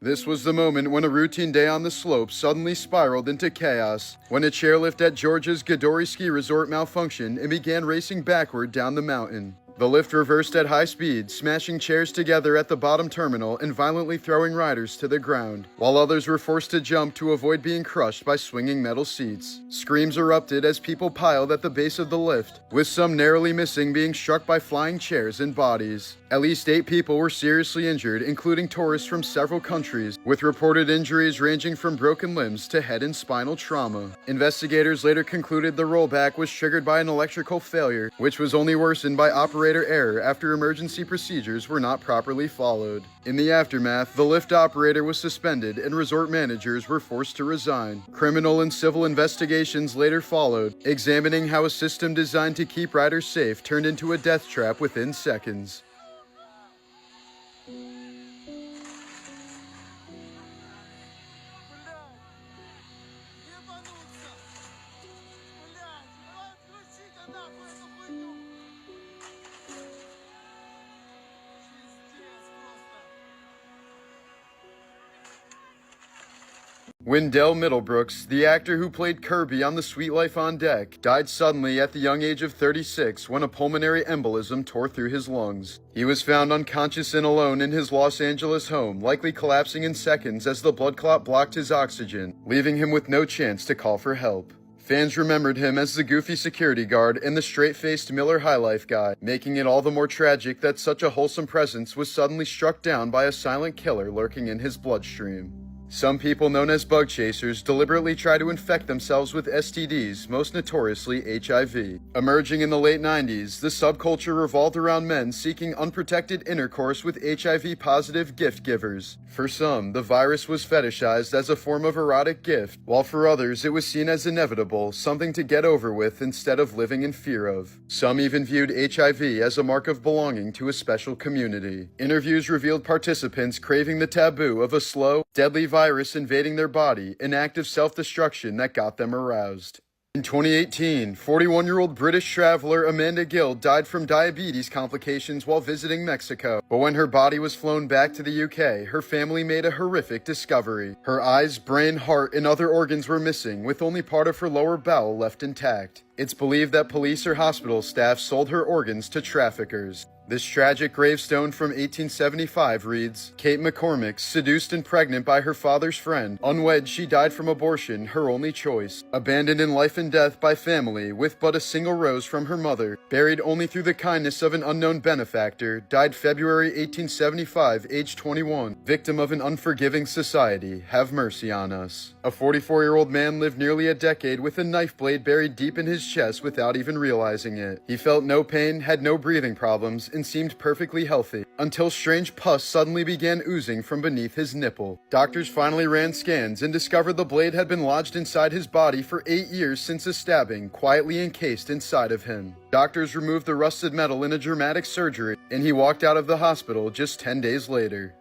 This was the moment when a routine day on the slope suddenly spiraled into chaos, when a chairlift at Georgia's Gadori Ski Resort malfunctioned and began racing backward down the mountain. The lift reversed at high speed, smashing chairs together at the bottom terminal and violently throwing riders to the ground, while others were forced to jump to avoid being crushed by swinging metal seats. Screams erupted as people piled at the base of the lift, with some narrowly missing being struck by flying chairs and bodies. At least 8 people were seriously injured, including tourists from several countries, with reported injuries ranging from broken limbs to head and spinal trauma. Investigators later concluded the rollback was triggered by an electrical failure, which was only worsened by operator error after emergency procedures were not properly followed. In the aftermath, the lift operator was suspended and resort managers were forced to resign. Criminal and civil investigations later followed, examining how a system designed to keep riders safe turned into a death trap within seconds. Wendell Middlebrooks, the actor who played Kirby on The Sweet Life on Deck, died suddenly at the young age of 36 when a pulmonary embolism tore through his lungs. He was found unconscious and alone in his Los Angeles home, likely collapsing in seconds as the blood clot blocked his oxygen, leaving him with no chance to call for help. Fans remembered him as the goofy security guard and the straight-faced Miller High Life guy, making it all the more tragic that such a wholesome presence was suddenly struck down by a silent killer lurking in his bloodstream. Some people known as bug chasers deliberately try to infect themselves with STDs, most notoriously HIV. Emerging in the late 90s, the subculture revolved around men seeking unprotected intercourse with HIV-positive gift givers. For some, the virus was fetishized as a form of erotic gift, while for others it was seen as inevitable, something to get over with instead of living in fear of. Some even viewed HIV as a mark of belonging to a special community. Interviews revealed participants craving the taboo of a slow, deadly virus invading their body, an act of self-destruction that got them aroused. In 2018, 41-year-old British traveler Amanda Gill died from diabetes complications while visiting Mexico. But when her body was flown back to the UK, her family made a horrific discovery. Her eyes, brain, heart, and other organs were missing, with only part of her lower bowel left intact. It's believed that police or hospital staff sold her organs to traffickers. This tragic gravestone from 1875 reads, Kate McCormick, seduced and pregnant by her father's friend. Unwed, she died from abortion, her only choice. Abandoned in life and death by family, with but a single rose from her mother. Buried only through the kindness of an unknown benefactor. Died February 1875, age 21. Victim of an unforgiving society. Have mercy on us. A 44-year-old man lived nearly a decade with a knife blade buried deep in his chest without even realizing it. He felt no pain, had no breathing problems, and seemed perfectly healthy, until strange pus suddenly began oozing from beneath his nipple. Doctors finally ran scans and discovered the blade had been lodged inside his body for 8 years since a stabbing, quietly encased inside of him. Doctors removed the rusted metal in a dramatic surgery, and he walked out of the hospital just 10 days later.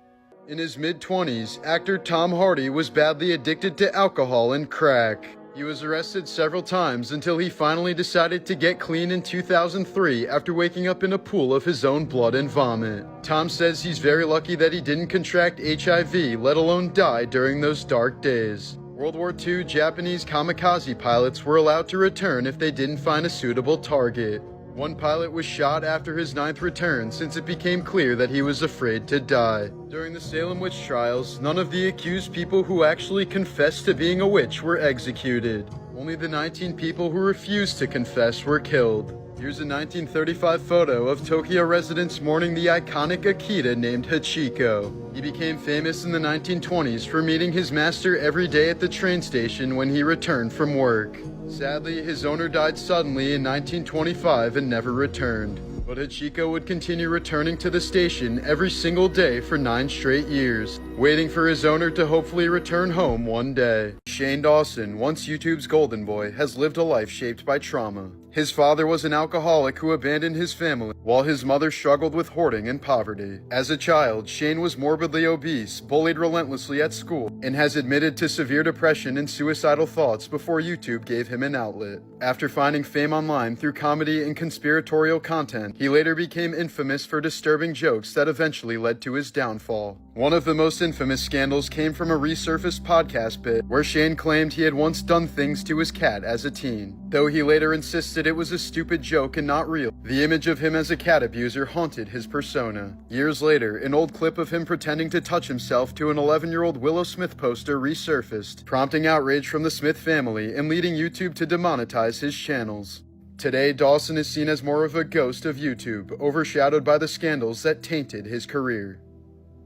In his mid-20s, actor Tom Hardy was badly addicted to alcohol and crack. He was arrested several times until he finally decided to get clean in 2003 after waking up in a pool of his own blood and vomit. Tom says he's very lucky that he didn't contract HIV, let alone die during those dark days. World War II Japanese kamikaze pilots were allowed to return if they didn't find a suitable target. One pilot was shot after his 9th return since it became clear that he was afraid to die. During the Salem witch trials, none of the accused people who actually confessed to being a witch were executed. Only the 19 people who refused to confess were killed. Here's a 1935 photo of Tokyo residents mourning the iconic Akita named Hachiko. He became famous in the 1920s for meeting his master every day at the train station when he returned from work. Sadly, his owner died suddenly in 1925 and never returned. But Hachiko would continue returning to the station every single day for 9 straight years, waiting for his owner to hopefully return home one day. Shane Dawson, once YouTube's golden boy, has lived a life shaped by trauma. His father was an alcoholic who abandoned his family, while his mother struggled with hoarding and poverty. As a child, Shane was morbidly obese, bullied relentlessly at school, and has admitted to severe depression and suicidal thoughts before YouTube gave him an outlet. After finding fame online through comedy and conspiratorial content, he later became infamous for disturbing jokes that eventually led to his downfall. One of the most infamous scandals came from a resurfaced podcast bit where Shane claimed he had once done things to his cat as a teen, though he later insisted it was a stupid joke and not real. The image of him as a cat abuser haunted his persona. Years later, an old clip of him pretending to touch himself to an 11-year-old Willow Smith poster resurfaced, prompting outrage from the Smith family and leading YouTube to demonetize his channels. Today, Dawson is seen as more of a ghost of YouTube, overshadowed by the scandals that tainted his career.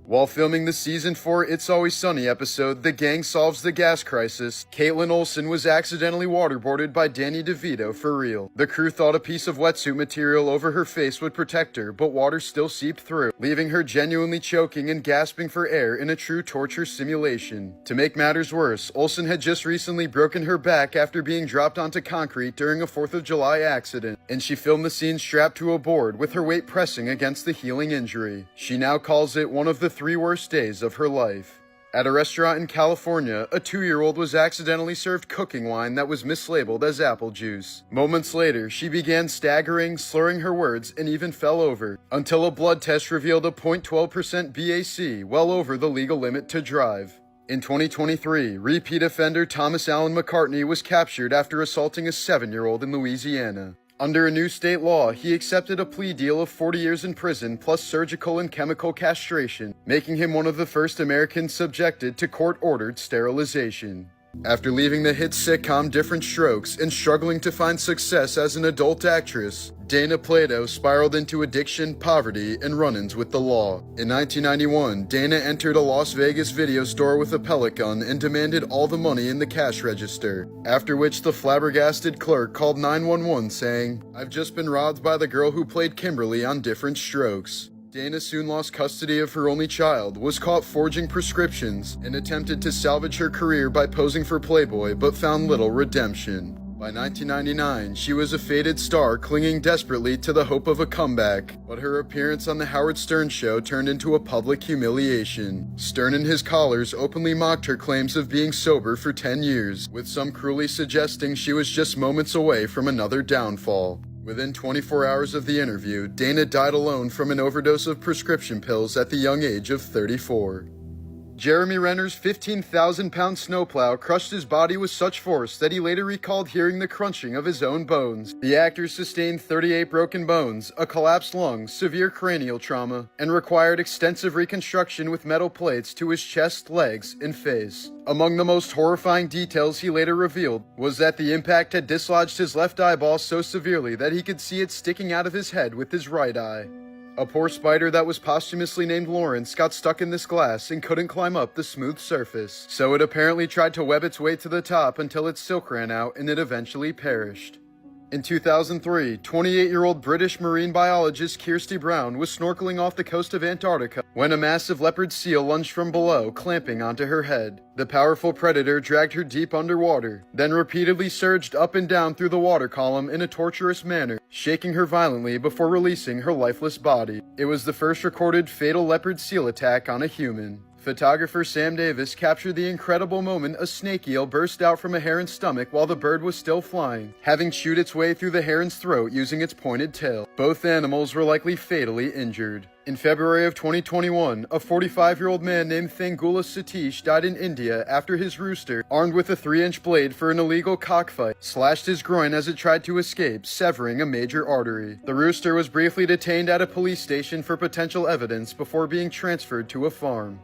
While filming the Season 4 It's Always Sunny episode, The Gang Solves the Gas Crisis, Caitlin Olsen was accidentally waterboarded by Danny DeVito for real. The crew thought a piece of wetsuit material over her face would protect her, but water still seeped through, leaving her genuinely choking and gasping for air in a true torture simulation. To make matters worse, Olsen had just recently broken her back after being dropped onto concrete during a 4th of July accident, and she filmed the scene strapped to a board with her weight pressing against the healing injury. She now calls it one of the 3 worst days of her life. At a restaurant in California, a 2-year-old was accidentally served cooking wine that was mislabeled as apple juice. Moments later, she began staggering, slurring her words, and even fell over, until a blood test revealed a 0.12% BAC, well over the legal limit to drive. In 2023, repeat offender Thomas Allen McCartney was captured after assaulting a 7-year-old in Louisiana. Under a new state law, he accepted a plea deal of 40 years in prison plus surgical and chemical castration, making him one of the first Americans subjected to court-ordered sterilization. After leaving the hit sitcom Different Strokes and struggling to find success as an adult actress, Dana Plato spiraled into addiction, poverty, and run-ins with the law. In 1991, Dana entered a Las Vegas video store with a pellet gun and demanded all the money in the cash register, after which the flabbergasted clerk called 911 saying, "I've just been robbed by the girl who played Kimberly on Different Strokes." Dana soon lost custody of her only child, was caught forging prescriptions, and attempted to salvage her career by posing for Playboy, but found little redemption. By 1999, she was a faded star clinging desperately to the hope of a comeback, but her appearance on The Howard Stern Show turned into a public humiliation. Stern and his callers openly mocked her claims of being sober for 10 years, with some cruelly suggesting she was just moments away from another downfall. Within 24 hours of the interview, Dana died alone from an overdose of prescription pills at the young age of 34. Jeremy Renner's 15,000-pound snowplow crushed his body with such force that he later recalled hearing the crunching of his own bones. The actor sustained 38 broken bones, a collapsed lung, severe cranial trauma, and required extensive reconstruction with metal plates to his chest, legs, and face. Among the most horrifying details he later revealed was that the impact had dislodged his left eyeball so severely that he could see it sticking out of his head with his right eye. A poor spider that was posthumously named Lawrence got stuck in this glass and couldn't climb up the smooth surface, so it apparently tried to web its way to the top until its silk ran out and it eventually perished. In 2003, 28-year-old British marine biologist Kirsty Brown was snorkeling off the coast of Antarctica when a massive leopard seal lunged from below, clamping onto her head. The powerful predator dragged her deep underwater, then repeatedly surged up and down through the water column in a torturous manner, shaking her violently before releasing her lifeless body. It was the first recorded fatal leopard seal attack on a human. Photographer Sam Davis captured the incredible moment a snake eel burst out from a heron's stomach while the bird was still flying, having chewed its way through the heron's throat using its pointed tail. Both animals were likely fatally injured. In February of 2021, a 45-year-old man named Thangula Satish died in India after his rooster, armed with a 3-inch blade for an illegal cockfight, slashed his groin as it tried to escape, severing a major artery. The rooster was briefly detained at a police station for potential evidence before being transferred to a farm.